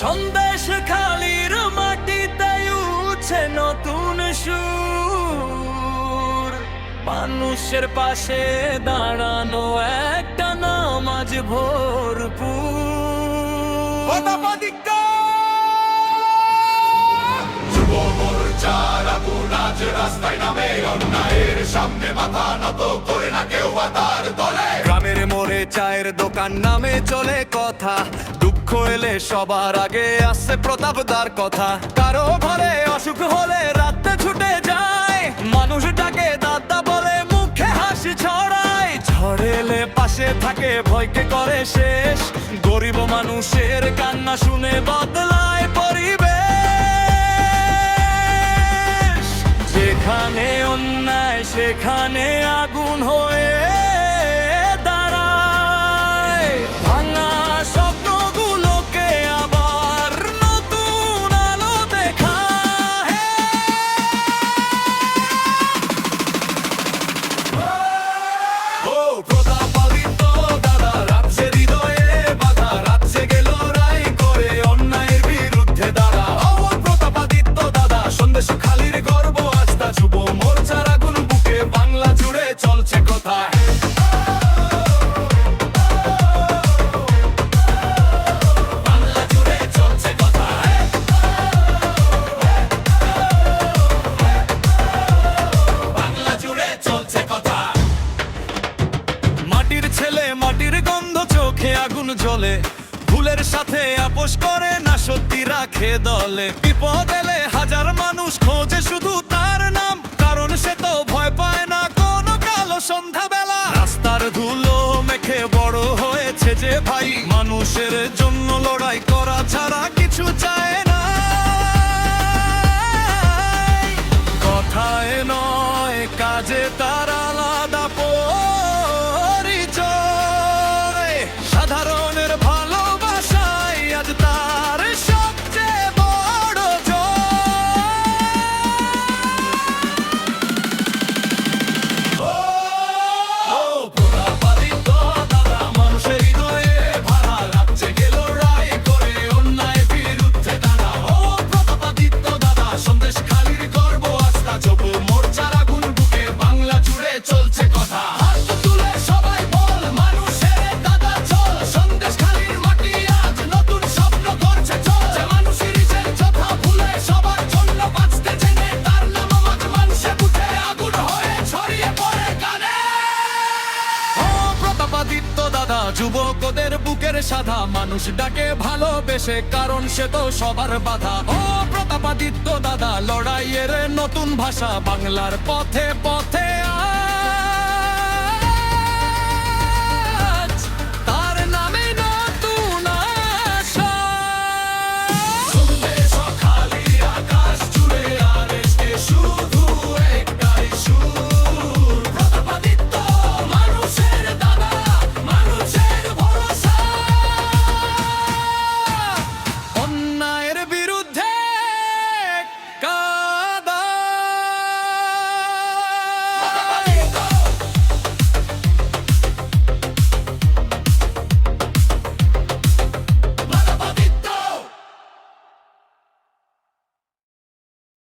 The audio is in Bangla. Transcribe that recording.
সন্দেশ খালির মাটিতে উঠছে নতুন সুর, মানুষের পাশে দাঁড়ানো একটা নামাজ ভরপুর। যুব মোর্চার আগুন আজ রাস্তায় নামে, অন্যায়ের সামনে মাথা নত করে না কেউ তার দলে। গ্রামের মোড়ে চায়ের দোকান নামে চলে কথা, দুঃখ এলে সবার আগে আসছে প্রতাপদার কথা। কারো ঘরে অসুখ হলে রাতে ছুটে যায়, মানুষ ডাকে দাদা বলে মুখে হাসি ছড়ায়। ঝড় এলে পাশে থাকে ভয়কে করে শেষ, গরিব মানুষের কান্না শুনে বদলায় পরিবেশ। যেখানে অন্যায় সেখানে আগুন হয়ে দাঁড়ায়, ভাঙা স্বপ্নগুলোকে আবার নতুন আলো দেখায়। ও প্রতাপাদিত্য দাদা, রাখছে হৃদয়ে বাধা, রাখছে গেল লড়াই করে অন্যায়ের বিরুদ্ধে দাঁড়া। ও প্রতাপাদিত্য দাদা, সন্দেশ খালির গর্ব আস্থা, যুব মোর্চার আগুন বুকে বাংলা জুড়ে চলছে কথা। বাংলা জুড়ে চলছে কথা, বাংলা জুড়ে চলছে কথা। মাটির ছেলে মাটির গন্ধ, চোখে আগুন জ্বলে, ভুলের সাথে আপোষ করে না, সত্যি রাখে দলে। বিপদ এলে হাজার মানুষ খোঁজে শুধু তার নাম, কারণ সে তো ভয় পায় না কোনো কালো সন্ধ্যাবেলা। রাস্তার ধুলো মেখে বড় হয়েছে যে ভাই, মানুষের জন্য লড়াই করা ছাড়া কিছু চায় না। কথায় নয় কাজে তার আলাদা পরিচয়, সাধারণের ভালোবাসায় আজ তার সবচেয়ে বড় জয়। প্রতাপাদিত্য দাদা, মানুষের হৃদয়ে ভাড়া, রাখছে গেল লড়াই করে অন্যায় বিরুদ্ধে দাঁড়া। ও প্রতাপাদিত্য দাদা, সন্দেশ খালির গর্ব আস্থা, যুব মোর্চার আগুন বুকে বাংলা জুড়ে চলছে কথা। হাত তুলে সবাই বল, মানুষের দাদা চল, সন্দেশ খালির মাটি আজ নতুন স্বপ্ন করছে চল। যে মানুষের নিজের কথা ভুলে সবার জন্য বাঁচতে জেনে, তার নাম আজ মানুষে বুঝে আগুন হয়ে ছড়িয়ে পড়ে গানে। ও প্রতাপাদিত্য দাদা, যুবকদের বুকের সাধা, মানুষ ডাকে ভালোবেসে কারণ সে তো সবার বাধা। ও প্রতাপাদিত্য দাদা, লড়াইয়ের নতুন ভাষা, বাংলার পথে পথে